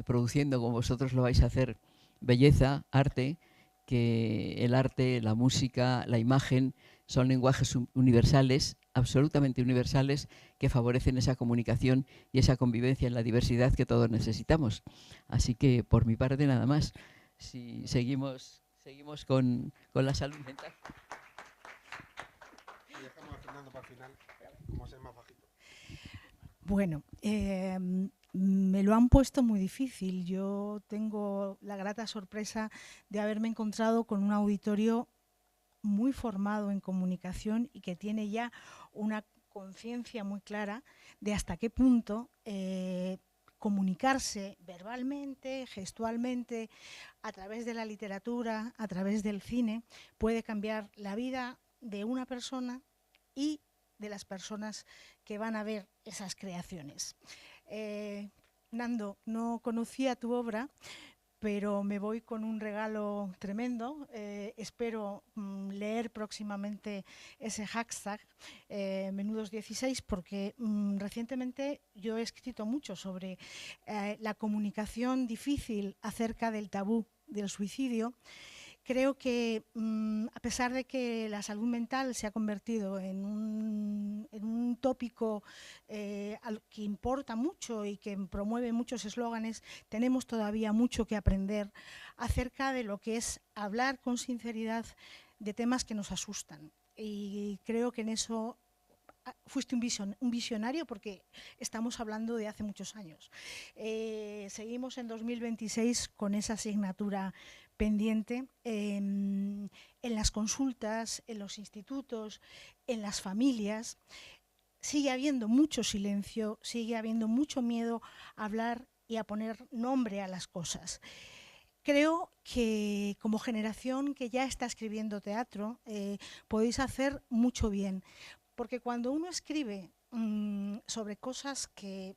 produciendo, como vosotros lo vais a hacer, belleza, arte, que el arte, la música, la imagen son lenguajes universales, absolutamente universales, que favorecen esa comunicación y esa convivencia en la diversidad que todos necesitamos. Así que, por mi parte, nada más. Si seguimos con la salud mental. Y dejamos a Fernando para el final, como ser más bajito. Bueno, me lo han puesto muy difícil. Yo tengo la grata sorpresa de haberme encontrado con un auditorio muy formado en comunicación y que tiene ya una conciencia muy clara de hasta qué punto comunicarse verbalmente, gestualmente, a través de la literatura, a través del cine, puede cambiar la vida de una persona y de las personas que van a ver esas creaciones. Nando, no conocía tu obra, pero me voy con un regalo tremendo. Espero leer próximamente ese hashtag, Menudos16, porque recientemente yo he escrito mucho sobre la comunicación difícil acerca del tabú del suicidio. Creo que a pesar de que la salud mental se ha convertido en un tópico que importa mucho y que promueve muchos eslóganes, tenemos todavía mucho que aprender acerca de lo que es hablar con sinceridad de temas que nos asustan. Y creo que en eso fuiste un visionario, porque estamos hablando de hace muchos años. Seguimos en 2026 con esa asignatura pendiente en las consultas, en los institutos, en las familias. Sigue habiendo mucho silencio, sigue habiendo mucho miedo a hablar y a poner nombre a las cosas. Creo que como generación que ya está escribiendo teatro, podéis hacer mucho bien, porque cuando uno escribe sobre cosas que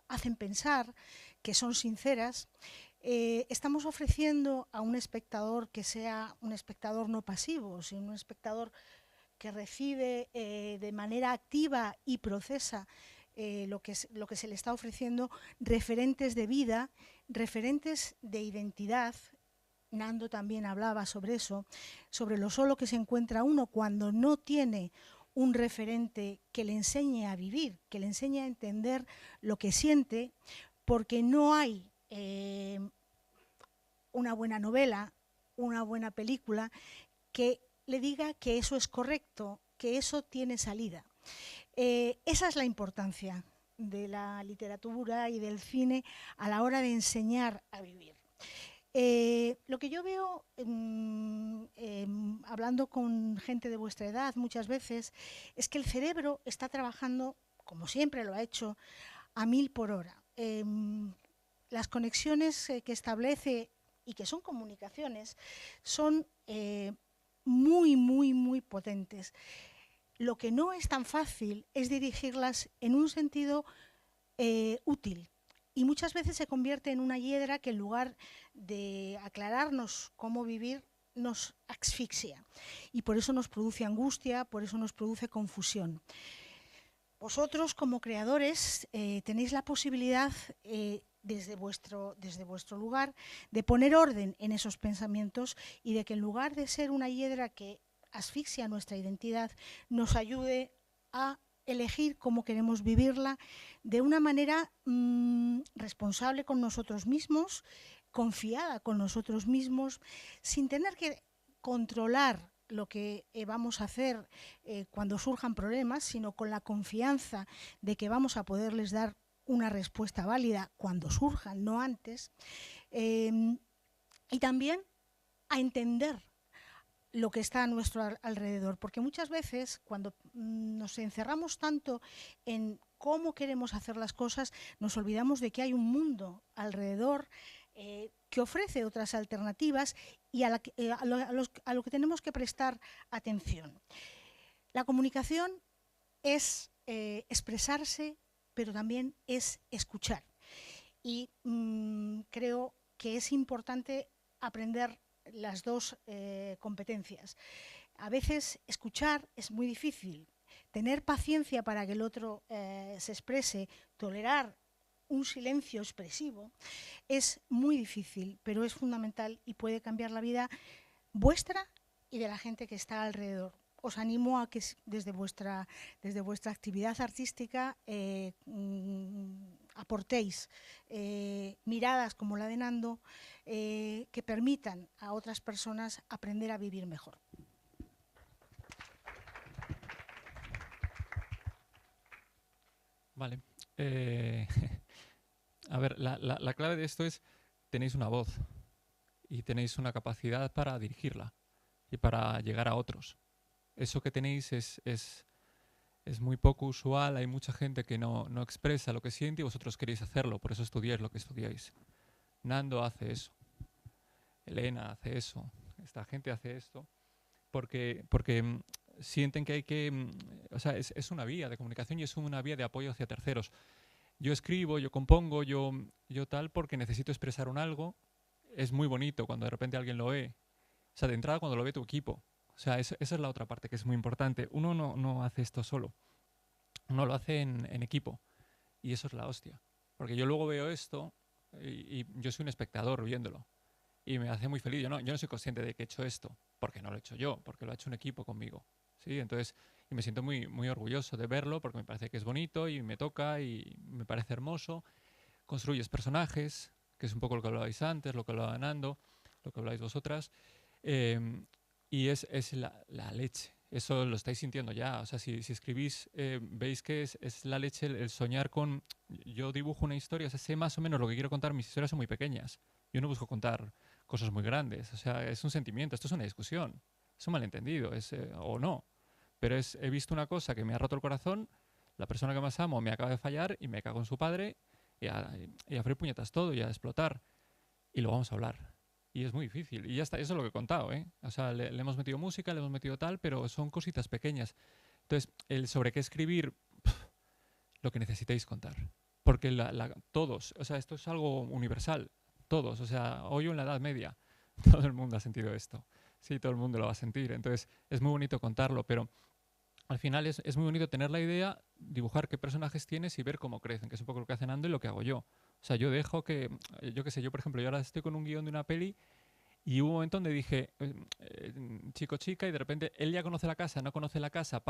hacen pensar, que son sinceras, estamos ofreciendo a un espectador que sea un espectador no pasivo, sino un espectador que recibe de manera activa y procesa lo que se le está ofreciendo, referentes de vida, referentes de identidad. Nando también hablaba sobre eso, sobre lo solo que se encuentra uno cuando no tiene un referente que le enseñe a vivir, que le enseñe a entender lo que siente, porque no hay una buena novela, una buena película que le diga que eso es correcto, que eso tiene salida. Esa es la importancia de la literatura y del cine a la hora de enseñar a vivir. Lo que yo veo hablando con gente de vuestra edad muchas veces es que el cerebro está trabajando, como siempre lo ha hecho, a 1000 por hora. Las conexiones que establece y que son comunicaciones son muy, muy, muy potentes. Lo que no es tan fácil es dirigirlas en un sentido útil. Y muchas veces se convierte en una hiedra que en lugar de aclararnos cómo vivir, nos asfixia. Y por eso nos produce angustia, por eso nos produce confusión. Vosotros, como creadores, tenéis la posibilidad, desde vuestro lugar, de poner orden en esos pensamientos y de que en lugar de ser una hiedra que asfixia nuestra identidad, nos ayude a elegir cómo queremos vivirla de una manera responsable con nosotros mismos, confiada con nosotros mismos, sin tener que controlar lo que vamos a hacer cuando surjan problemas, sino con la confianza de que vamos a poderles dar una respuesta válida cuando surjan, no antes, y también a entender lo que está a nuestro alrededor, porque muchas veces cuando nos encerramos tanto en cómo queremos hacer las cosas, nos olvidamos de que hay un mundo alrededor que ofrece otras alternativas y a lo que tenemos que prestar atención. La comunicación es expresarse, pero también es escuchar. Y creo que es importante aprender las dos competencias. A veces escuchar es muy difícil. Tener paciencia para que el otro se exprese, tolerar un silencio expresivo, es muy difícil, pero es fundamental y puede cambiar la vida vuestra y de la gente que está alrededor. Os animo a que desde vuestra actividad artística aportéis miradas como la de Nando que permitan a otras personas aprender a vivir mejor. Vale. A ver, la clave de esto es: tenéis una voz y tenéis una capacidad para dirigirla y para llegar a otros. Eso que tenéis es muy poco usual. Hay mucha gente que no expresa lo que siente y vosotros queréis hacerlo, por eso estudiáis lo que estudiáis. Nando hace eso, Elena hace eso, esta gente hace esto, porque sienten que hay que... o sea, es una vía de comunicación y es una vía de apoyo hacia terceros. Yo escribo, yo compongo, yo tal, porque necesito expresar un algo. Es muy bonito cuando de repente alguien lo ve. O sea, de entrada cuando lo ve tu equipo. O sea, esa es la otra parte que es muy importante. Uno no hace esto solo. Uno lo hace en equipo. Y eso es la hostia. Porque yo luego veo esto y yo soy un espectador viéndolo. Y me hace muy feliz. Yo no soy consciente de que he hecho esto, porque no lo he hecho yo, porque lo ha hecho un equipo conmigo. ¿Sí? Entonces, y me siento muy, muy orgulloso de verlo, porque me parece que es bonito y me toca y me parece hermoso. Construyes personajes, que es un poco lo que hablabais antes, lo que hablaba Nando, lo que habláis vosotras. Y es la leche. Eso lo estáis sintiendo ya. O sea, si escribís, veis que es la leche el soñar con... Yo dibujo una historia, o sea, sé más o menos lo que quiero contar. Mis historias son muy pequeñas. Yo no busco contar cosas muy grandes. O sea, es un sentimiento, esto es una discusión. Es un malentendido, o no. Pero he visto una cosa que me ha roto el corazón, la persona que más amo me acaba de fallar y me cago en su padre y a freír puñetas todo y a explotar. Y lo vamos a hablar. Y es muy difícil. Y ya está, eso es lo que he contado, ¿eh? O sea, le hemos metido música, le hemos metido tal, pero son cositas pequeñas. Entonces, el sobre qué escribir, lo que necesitéis contar. Porque todos, o sea, esto es algo universal. Todos, o sea, hoy en la Edad Media, todo el mundo ha sentido esto. Sí, todo el mundo lo va a sentir. Entonces, es muy bonito contarlo, pero al final es muy bonito tener la idea, dibujar qué personajes tienes y ver cómo crecen, que es un poco lo que hace Nando y lo que hago yo. O sea, yo dejo que, yo qué sé, yo por ejemplo, yo ahora estoy con un guión de una peli y hubo un momento donde dije, chico, chica, y de repente él ya conoce la casa, no conoce la casa,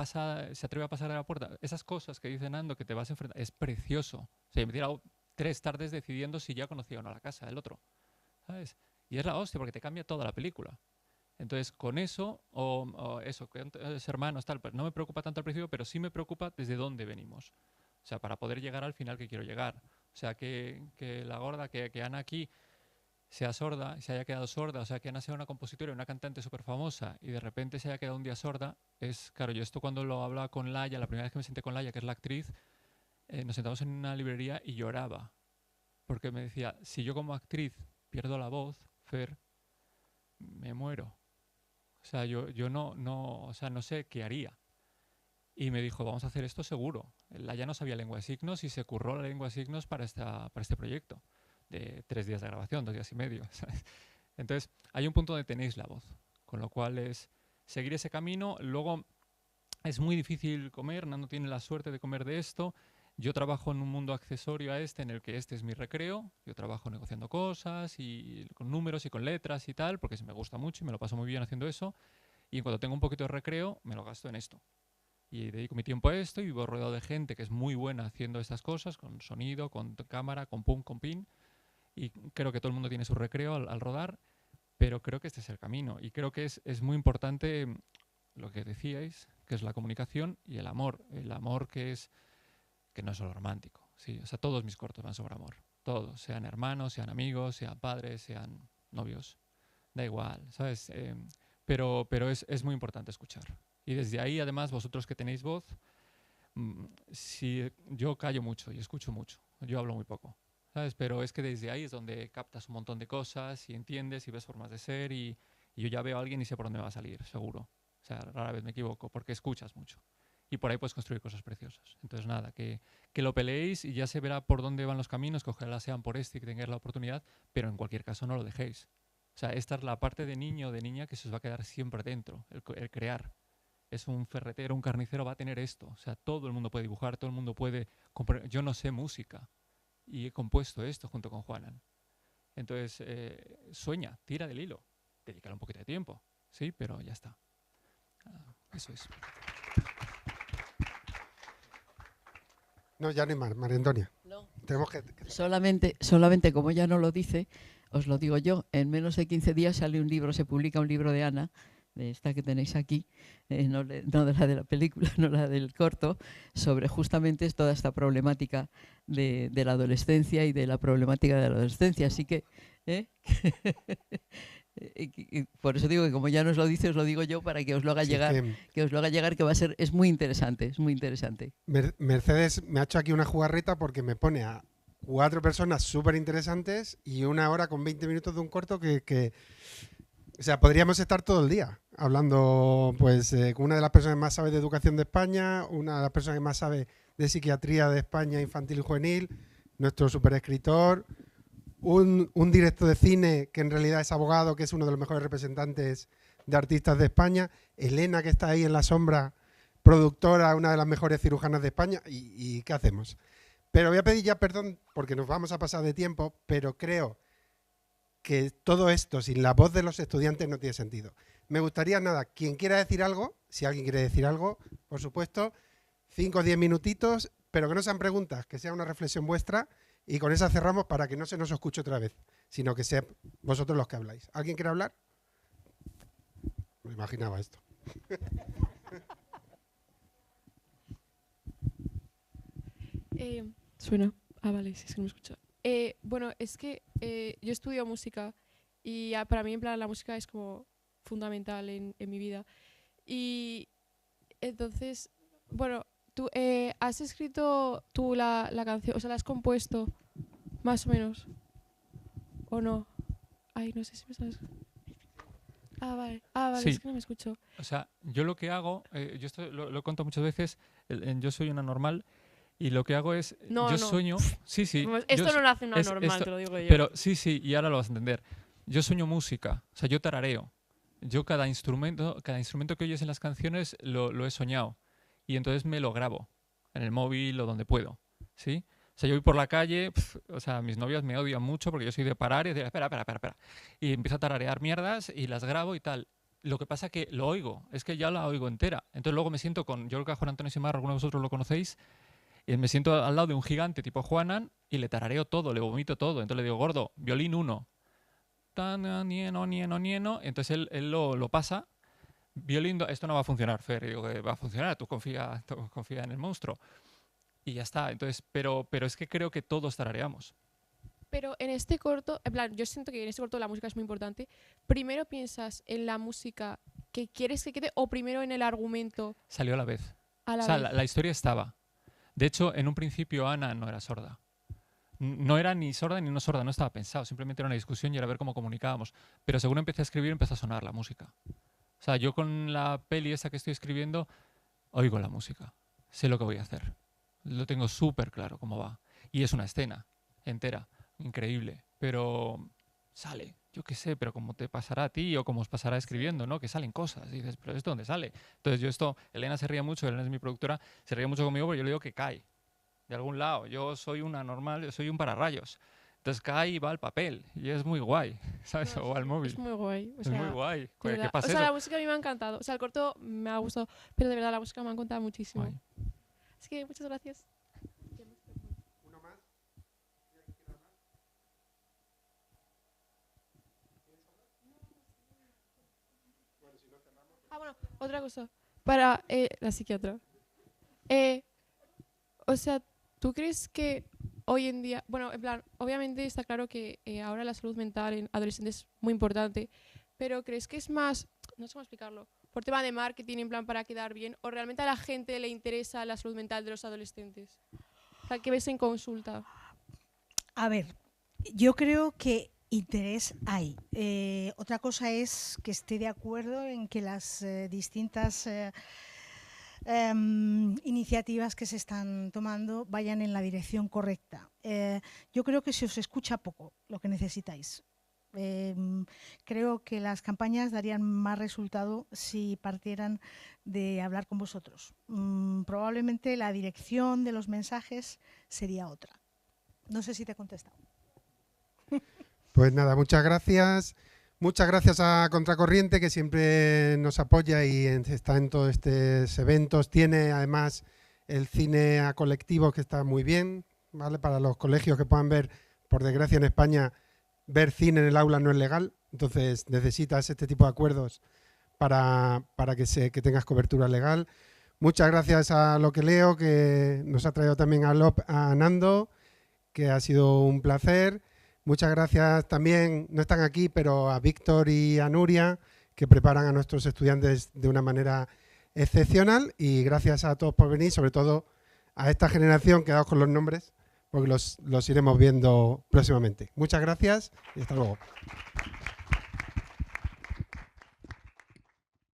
se atreve a pasar a la puerta. Esas cosas que dice Nando, que te vas a enfrentar, es precioso. O sea, me he tirado 3 tardes decidiendo si ya conocía o no la casa del otro, ¿sabes? Y es la hostia, porque te cambia toda la película. Entonces, con eso, o eso, que hermanos, tal, pues no me preocupa tanto al principio, pero sí me preocupa desde dónde venimos. O sea, para poder llegar al final que quiero llegar. O sea, que la gorda, que Ana aquí sea sorda, se haya quedado sorda, o sea, que Ana sea una compositora y una cantante súper famosa y de repente se haya quedado un día sorda, claro, yo esto cuando lo hablaba con Laia, la primera vez que me senté con Laia, que es la actriz, nos sentamos en una librería y lloraba. Porque me decía, si yo como actriz pierdo la voz, Fer, me muero. O sea, yo no sé qué haría. Y me dijo, vamos a hacer esto seguro. Laia no sabía lengua de signos y se curró la lengua de signos para este proyecto. De 3 días de grabación, 2 días y medio. ¿Sabes? Entonces, hay un punto donde tenéis la voz. Con lo cual es seguir ese camino. Luego, es muy difícil comer. Nando tiene la suerte de comer de esto. Yo trabajo en un mundo accesorio a en el que este es mi recreo. Yo trabajo negociando cosas y con números y con letras y tal, porque me gusta mucho y me lo paso muy bien haciendo eso. Y cuando tengo un poquito de recreo, me lo gasto en esto. Y dedico mi tiempo a esto y vivo rodeado de gente que es muy buena haciendo estas cosas, con sonido, con cámara, con pum, con pin. Y creo que todo el mundo tiene su recreo al rodar, pero creo que este es el camino. Y creo que es muy importante lo que decíais, que es la comunicación y el amor. El amor que no es solo romántico. ¿Sí? O sea, todos mis cortos van sobre amor. Todos, sean hermanos, sean amigos, sean padres, sean novios. Da igual, ¿sabes? Pero es muy importante escuchar. Y desde ahí, además, vosotros que tenéis voz, si yo callo mucho y escucho mucho. Yo hablo muy poco. ¿Sabes? Pero es que desde ahí es donde captas un montón de cosas y entiendes y ves formas de ser y yo ya veo a alguien y sé por dónde va a salir, seguro. O sea, rara vez me equivoco porque escuchas mucho. Y por ahí puedes construir cosas preciosas. Entonces, nada, que lo peleéis y ya se verá por dónde van los caminos, que ojalá sean por y que tengáis la oportunidad, pero en cualquier caso no lo dejéis. O sea, esta es la parte de niño o de niña que se os va a quedar siempre dentro, el crear. Es un ferretero, un carnicero, va a tener esto. O sea, todo el mundo puede dibujar, todo el mundo puede... Yo no sé música y he compuesto esto junto con Juanan. Entonces, sueña, tira del hilo, dedícale un poquito de tiempo, sí, pero ya está. Eso es. No, ya no hay más, María Antonia. No. Tenemos que... Solamente como ella no lo dice, os lo digo yo, en menos de 15 días sale un libro, se publica un libro de Ana, de esta que tenéis aquí, no de la de la película, no la del corto, sobre justamente toda esta problemática de la adolescencia y de la problemática de la adolescencia. Así que, por eso digo que como ya nos lo dice, os lo digo yo para que os lo haga llegar, que os lo haga llegar, que es muy interesante, es muy interesante. Mercedes me ha hecho aquí una jugarreta porque me pone a 4 personas súper interesantes y 1 hora con 20 minutos de un corto que o sea, podríamos estar todo el día hablando pues con una de las personas que más sabe de educación de España, una de las personas que más sabe de psiquiatría de España infantil y juvenil, nuestro superescritor, un director de cine que en realidad es abogado, que es uno de los mejores representantes de artistas de España, Elena, que está ahí en la sombra, productora, una de las mejores cirujanas de España, y ¿qué hacemos? Pero voy a pedir ya perdón porque nos vamos a pasar de tiempo, pero creo que todo esto sin la voz de los estudiantes no tiene sentido. Me gustaría, nada, quien quiera decir algo, si alguien quiere decir algo, por supuesto, 5 o 10 minutitos, pero que no sean preguntas, que sea una reflexión vuestra, y con esa cerramos para que no se nos escuche otra vez, sino que sea vosotros los que habláis. ¿Alguien quiere hablar? Me imaginaba esto. Suena. Ah, vale, sí, es que no me escucha. Bueno, es que yo estudio música y para mí en plan la música es como fundamental en mi vida. Y entonces, bueno, tú has escrito tú la canción, o sea, la has compuesto más o menos, ¿o no? Ay, no sé si me estás... Ah, vale, Sí. Es que no me escucho. O sea, yo lo que hago, yo esto lo he contado muchas veces, yo soy una normal y lo que hago es, No, yo no. sueño, sí, Esto yo- no lo hace una es- normal, esto- te lo digo yo. pero sí, y ahora lo vas a entender. Yo sueño música, o sea, yo tarareo. Yo cada instrumento que oyes en las canciones lo he soñado y entonces me lo grabo en el móvil o donde puedo, ¿sí? O sea, yo voy por la calle, o sea, mis novias me odian mucho porque yo soy de parar y decir, espera. Y empiezo a tararear mierdas y las grabo y tal. Lo que pasa que lo oigo, es que ya la oigo entera. Entonces luego me siento con, yo creo que a Juan Antonio Simarra, alguno de vosotros lo conocéis, y me siento al lado de un gigante tipo Juanan y le tarareo todo, le vomito todo. Entonces le digo, gordo, violín 1. Nieno. Entonces él lo pasa. Violín 2, esto no va a funcionar, Fer. Y digo que va a funcionar, tú confía en el monstruo. Y ya está. Entonces, pero es que creo que todos tarareamos. Pero en este corto, en plan, yo siento que en este corto la música es muy importante. ¿Primero piensas en la música que quieres que quede o primero en el argumento Salió a la vez. a la O sea, vez? la historia estaba. De hecho, en un principio Ana no era sorda. No era ni sorda ni no sorda, no estaba pensado. Simplemente era una discusión y era ver cómo comunicábamos. Pero según empecé a escribir, empezó a sonar la música. O sea, yo con la peli esa que estoy escribiendo, oigo la música. Sé lo que voy a hacer. Lo tengo súper claro cómo va. Y es una escena entera, increíble. Pero sale, yo qué sé, pero como te pasará a ti o como os pasará escribiendo, ¿no? Que salen cosas. Y dices, pero ¿esto dónde sale? Entonces yo esto, Elena se ría mucho, Elena es mi productora, se ría mucho conmigo porque yo le digo que cae de algún lado. Yo soy una normal, yo soy un pararrayos. Entonces cae y va al papel. Y es muy guay, ¿sabes? No, O al móvil. Es muy guay. O Es sea, muy guay. de Joder, ¿qué verdad. pasa O sea, eso? la música a mí me ha encantado. O sea, el corto me ha gustado, pero de verdad la música me ha encantado muchísimo. Guay. Así que muchas gracias. Ah, bueno, otra cosa. Para la psiquiatra. O sea, ¿tú crees que hoy en día, bueno, en plan, obviamente está claro que ahora la salud mental en adolescentes es muy importante, pero ¿crees que es más, no sé cómo explicarlo, por tema de marketing, en plan para quedar bien, o realmente a la gente le interesa la salud mental de los adolescentes? O sea, ¿qué ves en consulta? A ver, yo creo que interés hay. Otra cosa es que esté de acuerdo en que las distintas iniciativas que se están tomando vayan en la dirección correcta. Yo creo que se os escucha poco lo que necesitáis. Creo que las campañas darían más resultado si partieran de hablar con vosotros. Probablemente la dirección de los mensajes sería otra. No sé si te he contestado. Pues nada, muchas gracias. Muchas gracias a Contracorriente, que siempre nos apoya y está en todos estos eventos. Tiene además el cine a colectivos, que está muy bien, ¿vale? Para los colegios que puedan ver, por desgracia en España, ver cine en el aula no es legal, entonces necesitas este tipo de acuerdos para que tengas cobertura legal. Muchas gracias a Lo que Leo, que nos ha traído también a Nando, que ha sido un placer. Muchas gracias también, no están aquí, pero a Víctor y a Nuria, que preparan a nuestros estudiantes de una manera excepcional. Y gracias a todos por venir, sobre todo a esta generación, quedaos con los nombres, porque los iremos viendo próximamente. Muchas gracias y hasta luego.